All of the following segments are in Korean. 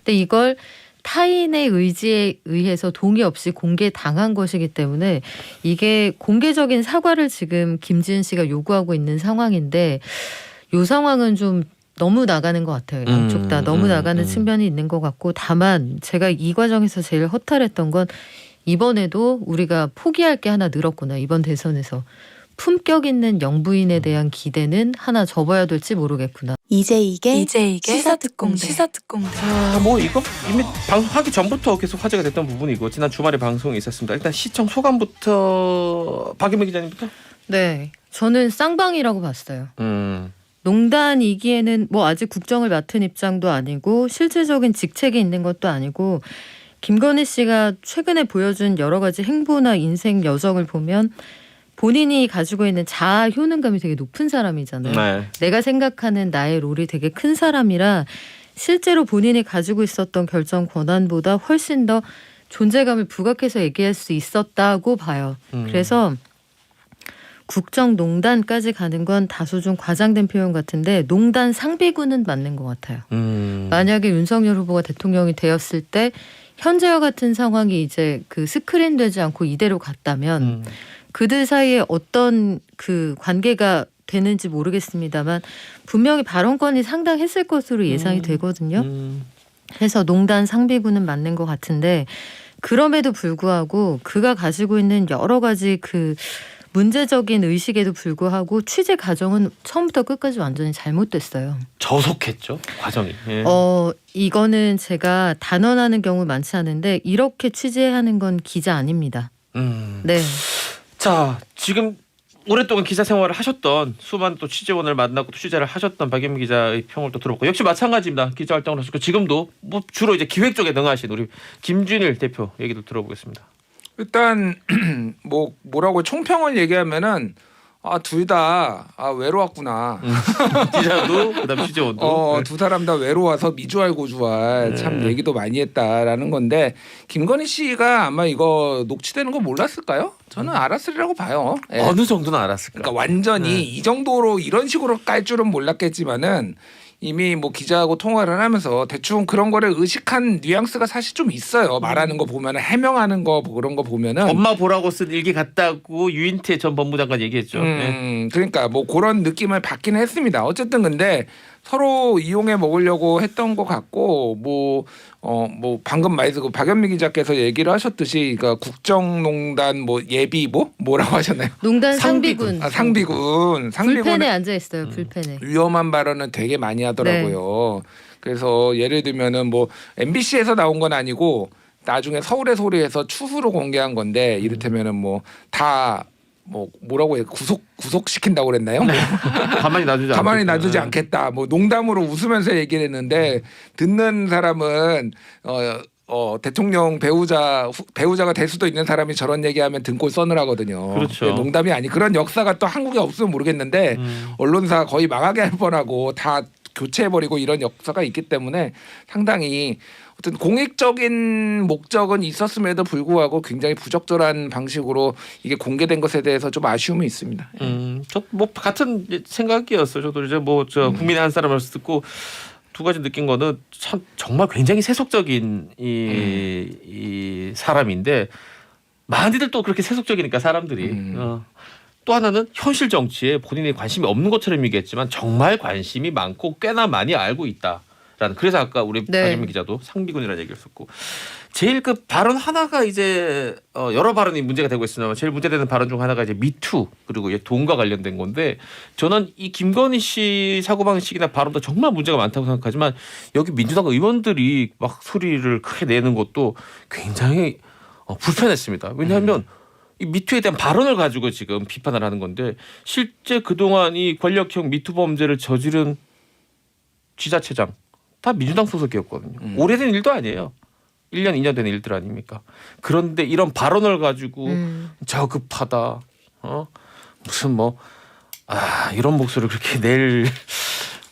근데 이걸 타인의 의지에 의해서 동의 없이 공개당한 것이기 때문에 이게 공개적인 사과를 지금 김지은 씨가 요구하고 있는 상황인데 이 상황은 좀 너무 나가는 것 같아요. 양쪽 다 너무 나가는 측면이 있는 것 같고 다만 제가 이 과정에서 제일 허탈했던 건 이번에도 우리가 포기할 게 하나 늘었구나. 이번 대선에서. 품격 있는 영부인에 대한 기대는 하나 접어야 될지 모르겠구나. 이제 이게 시사특공대. 뭐 이거 이미 방송하기 전부터 계속 화제가 됐던 부분이고 지난 주말에 방송이 있었습니다. 일단 시청 소감부터 박유미 기자님부터. 네, 저는 쌍방이라고 봤어요. 농단이기에는 뭐 아직 국정을 맡은 입장도 아니고 실질적인 직책이 있는 것도 아니고 김건희 씨가 최근에 보여준 여러 가지 행보나 인생 여정을 보면 본인이 가지고 있는 자아 효능감이 되게 높은 사람이잖아요. 네. 내가 생각하는 나의 롤이 되게 큰 사람이라 실제로 본인이 가지고 있었던 결정 권한보다 훨씬 더 존재감을 부각해서 얘기할 수 있었다고 봐요. 그래서 국정농단까지 가는 건 다소 좀 과장된 표현 같은데 농단 상비군은 맞는 것 같아요. 만약에 윤석열 후보가 대통령이 되었을 때 현재와 같은 상황이 이제 그 스크린되지 않고 이대로 갔다면 그들 사이에 어떤 그 관계가 되는지 모르겠습니다만 분명히 발언권이 상당했을 것으로 예상이 되거든요. 그래서 농단 상비군은 맞는 것 같은데 그럼에도 불구하고 그가 가지고 있는 여러 가지 그 문제적인 의식에도 불구하고 취재 과정은 처음부터 끝까지 완전히 잘못됐어요. 저속했죠 과정이. 예. 이거는 제가 단언하는 경우 많지 않은데 이렇게 취재하는 건 기자 아닙니다. 네. 자 지금 오랫동안 기자 생활을 하셨던 수많은 또 취재원을 만나고 또 취재를 하셨던 박유미 기자의 평을 또 들었고 역시 마찬가지입니다. 기자 활동을 하셨고 지금도 뭐 주로 이제 기획 쪽에 능하신 우리 김준일 대표 얘기도 들어보겠습니다. 일단 뭐라고 총평을 얘기하면은 둘 다 외로웠구나. 기자도 그다음 취재원도 두 사람 다 외로워서 미주알 고주알 참 얘기도 많이 했다라는 건데 김건희 씨가 아마 이거 녹취되는 거 몰랐을까요? 저는 알았으리라고 봐요. 예. 어느 정도는 알았을까? 그러니까 완전히 이 정도로 이런 식으로 깔 줄은 몰랐겠지만은 이미 뭐 기자하고 통화를 하면서 대충 그런 거를 의식한 뉘앙스가 사실 좀 있어요. 말하는 거 보면은 해명하는 거 그런 거 보면은 엄마 보라고 쓴 일기 같다고 유인태 전 법무장관 얘기했죠. 네. 그러니까 뭐 그런 느낌을 받긴 했습니다. 어쨌든 근데 서로 이용해 먹으려고 했던 것 같고 뭐 방금 말씀 박연미 기자께서 얘기를 하셨듯이 그러니까 국정농단 뭐 예비 뭐라고 하셨나요? 농단 상비군. 상비군. 불펜에 앉아 있어요. 불펜에. 위험한 발언은 되게 많이 하더라고요. 네. 그래서 예를 들면은 뭐 MBC에서 나온 건 아니고 나중에 서울의 소리에서 추후로 공개한 건데 이를테면은 뭐라고 해 구속시킨다고 그랬나요? 가만히 놔두지 않겠다. 뭐 농담으로 웃으면서 얘기를 했는데 듣는 사람은 대통령 배우자가 될 수도 있는 사람이 저런 얘기하면 등골 서늘하거든요. 그렇죠. 농담이 아니 그런 역사가 또 한국에 없으면 모르겠는데 언론사 거의 망하게 할 뻔하고 다 교체해버리고 이런 역사가 있기 때문에 상당히 어떤 공익적인 목적은 있었음에도 불구하고 굉장히 부적절한 방식으로 이게 공개된 것에 대해서 좀 아쉬움이 있습니다. 저 뭐 같은 생각이었어요. 저도 이제 국민의 한 사람으로서 듣고 두 가지 느낀 거는 참 정말 굉장히 세속적인 이 사람인데 많이들 또 그렇게 세속적이니까 사람들이 또 하나는 현실 정치에 본인이 관심이 없는 것처럼 얘기했지만 정말 관심이 많고 꽤나 많이 알고 있다. 그래서 아까 우리 박유미 기자도 상비군이라는 얘기를 썼고 제일 그 발언 하나가 이제 여러 발언이 문제가 되고 있습니다만 제일 문제되는 발언 중 하나가 이제 미투 그리고 돈과 관련된 건데 저는 이 김건희 씨 사고방식이나 발언도 정말 문제가 많다고 생각하지만 여기 민주당 의원들이 막 소리를 크게 내는 것도 굉장히 불편했습니다. 왜냐하면 이 미투에 대한 발언을 가지고 지금 비판을 하는 건데 실제 그동안 이 권력형 미투 범죄를 저지른 지자체장 다 민주당 소속이었거든요. 오래된 일도 아니에요. 1년, 2년 된 일들 아닙니까? 그런데 이런 발언을 가지고 저급하다. 무슨 이런 목소리를 그렇게 낼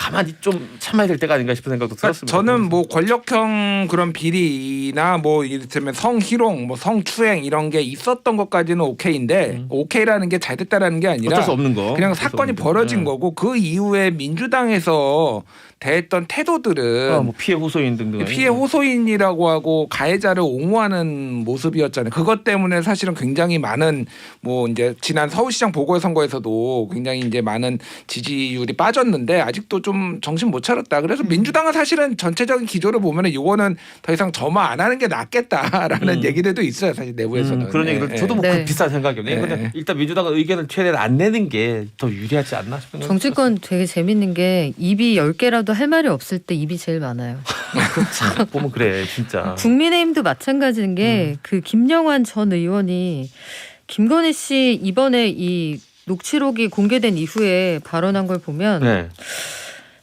가만히 좀 참아야 될 때가 아닌가 싶은 생각도 들었습니다. 저는 뭐 권력형 그런 비리나 뭐 이를테면 성희롱, 뭐 성추행 이런 게 있었던 것까지는 오케이인데 오케이라는 게 잘 됐다라는 게 아니라 어쩔 수 없는 거. 그냥 사건이 벌어진 거고 그 이후에 민주당에서 대했던 태도들은 뭐 피해 호소인 등등 피해 호소인이라고 하고 가해자를 옹호하는 모습이었잖아요. 그것 때문에 사실은 굉장히 많은 뭐 이제 지난 서울시장 보궐선거에서도 굉장히 이제 많은 지지율이 빠졌는데 아직도 좀 정신 못 차렸다. 그래서 민주당은 사실은 전체적인 기조를 보면은 이거는 더 이상 점화 안 하는 게 낫겠다라는 얘기들도 있어요. 사실 내부에서는. 그런 얘기를 네. 저도 뭐 네. 그 비슷한 생각이에요. 네. 근데 일단 민주당은 의견을 최대한 안 내는 게 더 유리하지 않나 싶은 생각이 정치권 되게 재밌는 게 입이 10개라도 할 말이 없을 때 입이 제일 많아요. 들었어요. 보면 그래 진짜. 국민의힘도 마찬가지인 게 그 김영환 전 의원이 김건희 씨 이번에 이 녹취록이 공개된 이후에 발언한 걸 보면 네.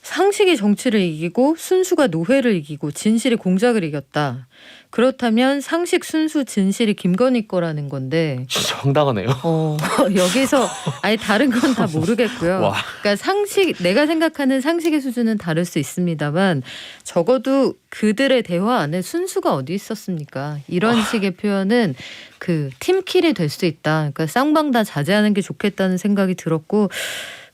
상식이 정치를 이기고 순수가 노회를 이기고 진실이 공작을 이겼다. 그렇다면 상식, 순수, 진실이 김건희 거라는 건데 진짜 황당하네요. 여기서 아예 다른 건 다 모르겠고요. 와. 그러니까 상식, 내가 생각하는 상식의 수준은 다를 수 있습니다만 적어도 그들의 대화 안에 순수가 어디 있었습니까? 이런 식의 표현은 그 팀킬이 될 수 있다. 그러니까 쌍방 다 자제하는 게 좋겠다는 생각이 들었고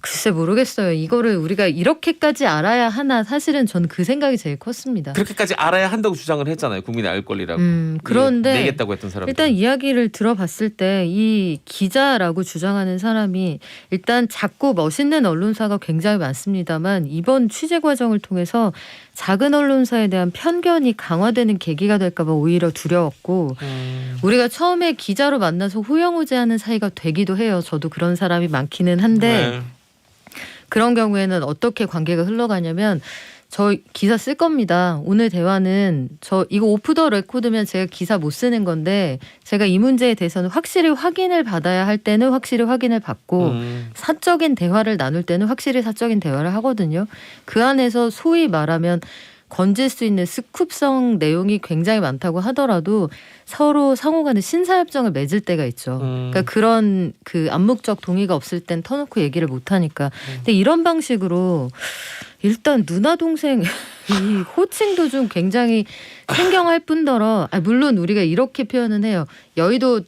글쎄 모르겠어요. 이거를 우리가 이렇게까지 알아야 하나 사실은 저는 그 생각이 제일 컸습니다. 그렇게까지 알아야 한다고 주장을 했잖아요. 국민의 알 권리라고. 그런데 내겠다고 했던 사람. 일단 이야기를 들어봤을 때 이 기자라고 주장하는 사람이 일단 작고 멋있는 언론사가 굉장히 많습니다만 이번 취재 과정을 통해서 작은 언론사에 대한 편견이 강화되는 계기가 될까 봐 오히려 두려웠고 우리가 처음에 기자로 만나서 호영호재하는 사이가 되기도 해요. 저도 그런 사람이 많기는 한데 네. 그런 경우에는 어떻게 관계가 흘러가냐면 저 기사 쓸 겁니다. 오늘 대화는 저 이거 오프 더 레코드면 제가 기사 못 쓰는 건데 제가 이 문제에 대해서는 확실히 확인을 받아야 할 때는 확실히 확인을 받고 사적인 대화를 나눌 때는 확실히 사적인 대화를 하거든요. 그 안에서 소위 말하면 건질 수 있는 스쿱성 내용이 굉장히 많다고 하더라도 서로 상호간에 신사협정을 맺을 때가 있죠. 그러니까 그런 그 암묵적 동의가 없을 땐 터놓고 얘기를 못 하니까. 근데 이런 방식으로 일단 누나 동생 이 호칭도 좀 굉장히 생경할 뿐더러 물론 우리가 이렇게 표현은 해요. 여의도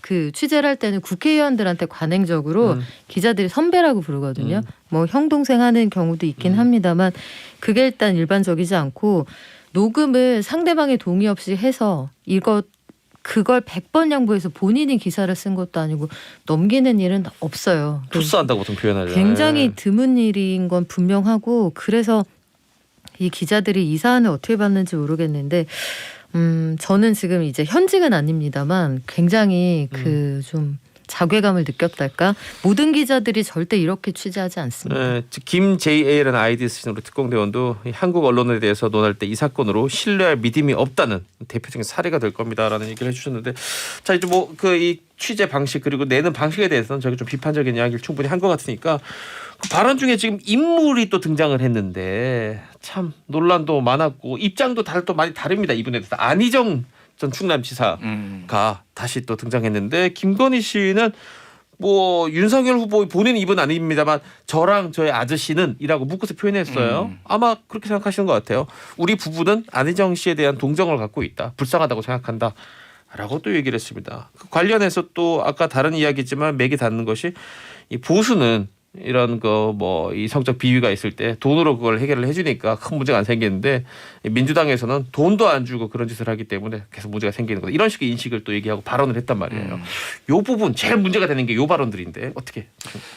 그 취재를 할 때는 국회의원들한테 관행적으로 기자들이 선배라고 부르거든요. 뭐 형 동생 하는 경우도 있긴 합니다만 그게 일단 일반적이지 않고 녹음을 상대방의 동의 없이 해서 그걸 100번 양보해서 본인이 기사를 쓴 것도 아니고 넘기는 일은 없어요. 투스한다고 보통 표현하죠. 굉장히 드문 일인 건 분명하고 그래서 이 기자들이 이 사안을 어떻게 봤는지 모르겠는데 저는 지금 이제 현직은 아닙니다만 굉장히 그 좀 자괴감을 느꼈달까? 모든 기자들이 절대 이렇게 취재하지 않습니다. 네, 김JA라는 아이디 쓰시는 우리 특공대원도 한국 언론에 대해서 논할 때 이 사건으로 신뢰할 믿음이 없다는 대표적인 사례가 될 겁니다라는 얘기를 해주셨는데, 자 이제 뭐 그 이 취재 방식 그리고 내는 방식에 대해서는 저희가 좀 비판적인 이야기를 충분히 한 것 같으니까 그 발언 중에 지금 인물이 또 등장을 했는데 참 논란도 많았고 입장도 또 많이 다릅니다. 이분에 대해서 안희정 전 충남지사가 다시 또 등장했는데 김건희 씨는 뭐 윤석열 후보 본인 입은 아닙니다만 저랑 저의 아저씨는 이라고 묶어서 표현했어요. 아마 그렇게 생각하시는 것 같아요. 우리 부부는 안희정 씨에 대한 동정을 갖고 있다. 불쌍하다고 생각한다. 라고 또 얘기를 했습니다. 그 관련해서 또 아까 다른 이야기지만 맥이 닿는 것이 이 보수는 이런 거 뭐 이 성적 비위가 있을 때 돈으로 그걸 해결을 해주니까 큰 문제가 안 생기는데 민주당에서는 돈도 안 주고 그런 짓을 하기 때문에 계속 문제가 생기는 거다. 이런 식의 인식을 또 얘기하고 발언을 했단 말이에요. 요 부분 제일 문제가 되는 게 요 발언들인데 어떻게?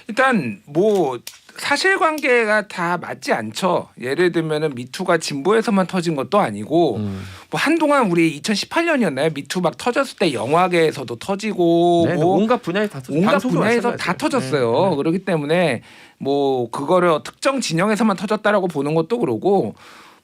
일단 뭐 사실관계가 다 맞지 않죠. 예를 들면은 미투가 진보에서만 터진 것도 아니고 뭐 한동안 우리 2018년이었나요? 미투 막 터졌을 때 영화계에서도 터지고 네, 뭐 온갖 분야에 다 온갖 분야에서 다 터졌어요. 네. 그렇기 때문에 뭐 그거를 특정 진영에서만 터졌다라고 보는 것도 그러고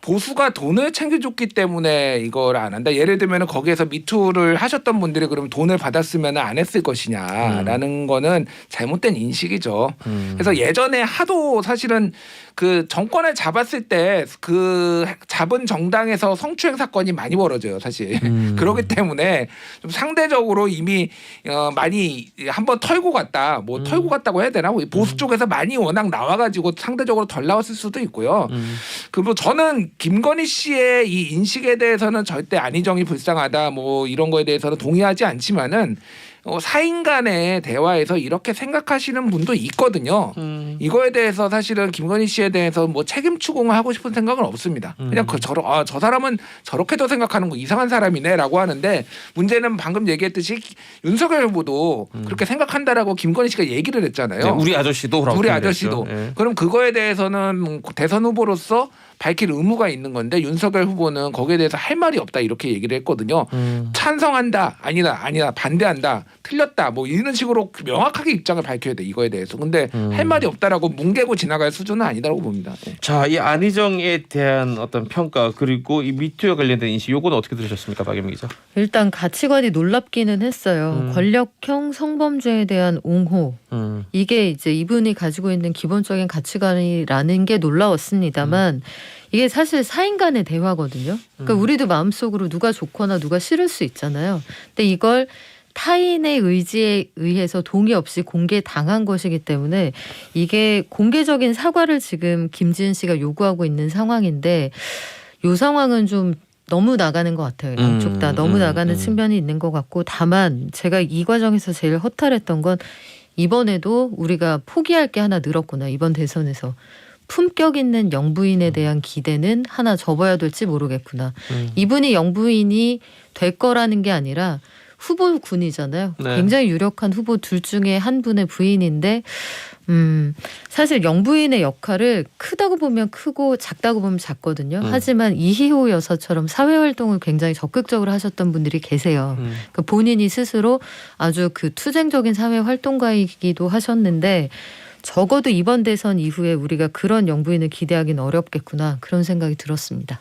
보수가 돈을 챙겨줬기 때문에 이걸 안 한다. 예를 들면 거기에서 미투를 하셨던 분들이 그러면 돈을 받았으면 안 했을 것이냐라는 거는 잘못된 인식이죠. 그래서 예전에 하도 사실은 그 정권을 잡았을 때 그 잡은 정당에서 성추행 사건이 많이 벌어져요, 사실. 그렇기 때문에 좀 상대적으로 이미 많이 한번 털고 갔다. 뭐 털고 갔다고 해야 되나? 보수 쪽에서 많이 워낙 나와가지고 상대적으로 덜 나왔을 수도 있고요. 그리고 저는 김건희 씨의 이 인식에 대해서는 절대 안희정이 불쌍하다 뭐 이런 거에 대해서는 동의하지 않지만은 사인 간의 대화에서 이렇게 생각하시는 분도 있거든요. 이거에 대해서 사실은 김건희 씨에 대해서 뭐 책임 추궁을 하고 싶은 생각은 없습니다. 그냥 저 사람은 저렇게도 생각하는 거 이상한 사람이네라고 하는데 문제는 방금 얘기했듯이 윤석열 후보도 그렇게 생각한다라고 김건희 씨가 얘기를 했잖아요. 네, 우리 아저씨도 그렇고 우리 아저씨도. 네. 그럼 그거에 대해서는 대선 후보로서 밝힐 의무가 있는 건데 윤석열 후보는 거기에 대해서 할 말이 없다 이렇게 얘기를 했거든요. 찬성한다 아니다 반대한다 틀렸다 뭐 이런 식으로 명확하게 입장을 밝혀야 돼 이거에 대해서. 근데 할 말이 없다라고 뭉개고 지나갈 수준은 아니다라고 봅니다. 네. 자, 이 안희정에 대한 어떤 평가 그리고 이 미투와 관련된 인식 요거는 어떻게 들으셨습니까, 박예민 기자? 일단 가치관이 놀랍기는 했어요. 권력형 성범죄에 대한 옹호. 이게 이제 이분이 가지고 있는 기본적인 가치관이라는 게 놀라웠습니다만 이게 사실 사인 간의 대화거든요. 그러니까 우리도 마음속으로 누가 좋거나 누가 싫을 수 있잖아요. 근데 이걸 타인의 의지에 의해서 동의 없이 공개당한 것이기 때문에 이게 공개적인 사과를 지금 김지은 씨가 요구하고 있는 상황인데 이 상황은 좀 너무 나가는 것 같아요. 양쪽 다 너무 나가는 측면이 있는 것 같고 다만 제가 이 과정에서 제일 허탈했던 건 이번에도 우리가 포기할 게 하나 늘었구나. 이번 대선에서. 품격 있는 영부인에 대한 기대는 하나 접어야 될지 모르겠구나. 이분이 영부인이 될 거라는 게 아니라 후보군이잖아요. 네. 굉장히 유력한 후보 둘 중에 한 분의 부인인데 사실 영부인의 역할을 크다고 보면 크고 작다고 보면 작거든요. 하지만 이희호 여사처럼 사회활동을 굉장히 적극적으로 하셨던 분들이 계세요. 그러니까 본인이 스스로 아주 그 투쟁적인 사회활동가이기도 하셨는데 적어도 이번 대선 이후에 우리가 그런 영부인을 기대하기는 어렵겠구나 그런 생각이 들었습니다.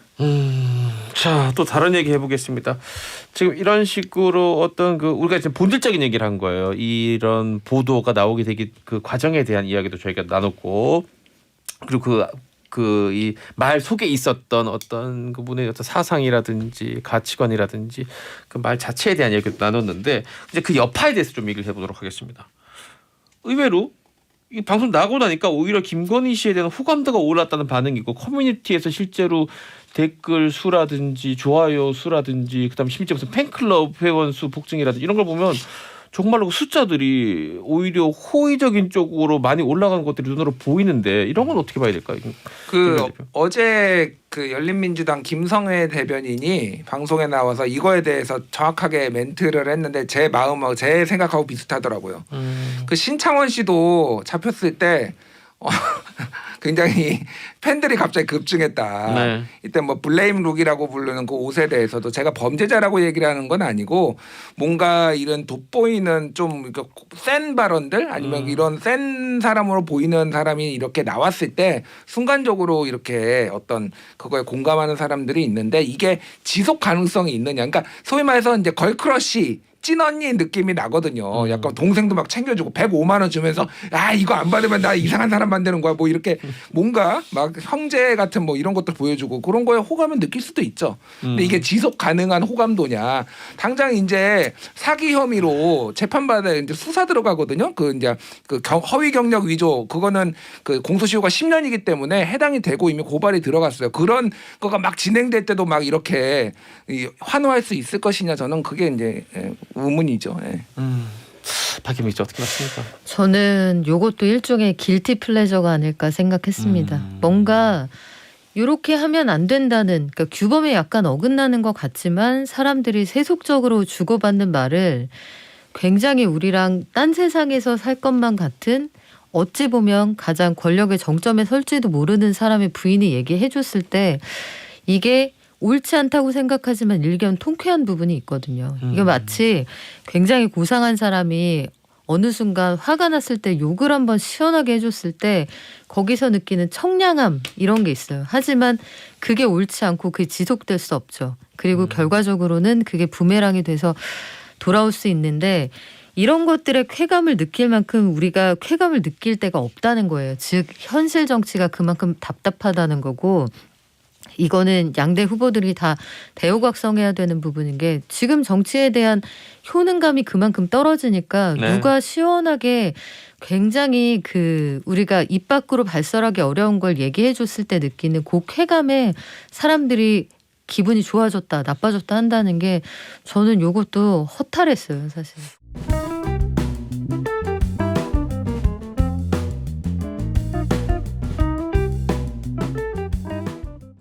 자, 또 다른 얘기 해보겠습니다. 지금 이런 식으로 어떤 그 우리가 지금 본질적인 얘기를 한 거예요. 이런 보도가 나오게 되기 그 과정에 대한 이야기도 저희가 나눴고 그리고 그 이 말 속에 있었던 어떤 그분의 어떤 사상이라든지 가치관이라든지 그 말 자체에 대한 얘기도 나눴는데 이제 그 여파에 대해서 좀 얘기를 해보도록 하겠습니다. 의외로 이 방송 나고 나니까 오히려 김건희 씨에 대한 호감도가 올랐다는 반응이고 커뮤니티에서 실제로 댓글 수라든지 좋아요 수라든지 그다음에 심지어 무슨 팬클럽 회원 수 폭증이라든지 이런 걸 보면 정말로 그 숫자들이 오히려 호의적인 쪽으로 많이 올라가는 것들이 눈으로 보이는데 이런 건 어떻게 봐야 될까요? 어제 그 열린민주당 김성회 대변인이 방송에 나와서 이거에 대해서 정확하게 멘트를 했는데 제 마음하고 제 생각하고 비슷하더라고요. 그 신창원 씨도 잡혔을 때 굉장히 팬들이 갑자기 급증했다. 네. 이때 뭐 블레임 룩이라고 부르는 그 옷에 대해서도 제가 범죄자라고 얘기를 하는 건 아니고 뭔가 이런 돋보이는 좀 센 발언들 아니면 이런 센 사람으로 보이는 사람이 이렇게 나왔을 때 순간적으로 이렇게 어떤 그거에 공감하는 사람들이 있는데 이게 지속 가능성이 있느냐. 그러니까 소위 말해서 이제 걸크러쉬 찐언니 느낌이 나거든요. 약간 동생도 막 챙겨주고 105만 원 주면서 아 이거 안 받으면 나 이상한 사람 만드는 거야. 뭐 이렇게 뭔가 막 형제 같은 뭐 이런 것들 보여주고 그런 거에 호감을 느낄 수도 있죠. 근데 이게 지속 가능한 호감도냐. 당장 이제 사기 혐의로 재판받아 이제 수사 들어가거든요. 그 이제 그 허위 경력 위조 그거는 그 공소시효가 10년이기 때문에 해당이 되고 이미 고발이 들어갔어요. 그런 거가 막 진행될 때도 막 이렇게 환호할 수 있을 것이냐 저는 그게 이제 의문이죠. 예. 박예민 씨 어떻게 봤습니까? 저는 요것도 일종의 길티 플레저가 아닐까 생각했습니다. 뭔가 이렇게 하면 안 된다는 그러니까 규범에 약간 어긋나는 것 같지만 사람들이 세속적으로 주고받는 말을 굉장히 우리랑 딴 세상에서 살 것만 같은 어찌 보면 가장 권력의 정점에 설지도 모르는 사람의 부인이 얘기해 줬을 때 이게 옳지 않다고 생각하지만 일견 통쾌한 부분이 있거든요. 이게 마치 굉장히 고상한 사람이 어느 순간 화가 났을 때 욕을 한번 시원하게 해줬을 때 거기서 느끼는 청량함 이런 게 있어요. 하지만 그게 옳지 않고 그게 지속될 수 없죠. 그리고 결과적으로는 그게 부메랑이 돼서 돌아올 수 있는데 이런 것들의 쾌감을 느낄 만큼 우리가 쾌감을 느낄 때가 없다는 거예요. 즉 현실 정치가 그만큼 답답하다는 거고 이거는 양대 후보들이 다 대우각성해야 되는 부분인 게 지금 정치에 대한 효능감이 그만큼 떨어지니까 네. 누가 시원하게 굉장히 그 우리가 입 밖으로 발설하기 어려운 걸 얘기해 줬을 때 느끼는 그 쾌감에 사람들이 기분이 좋아졌다 나빠졌다 한다는 게 저는 이것도 허탈했어요 사실.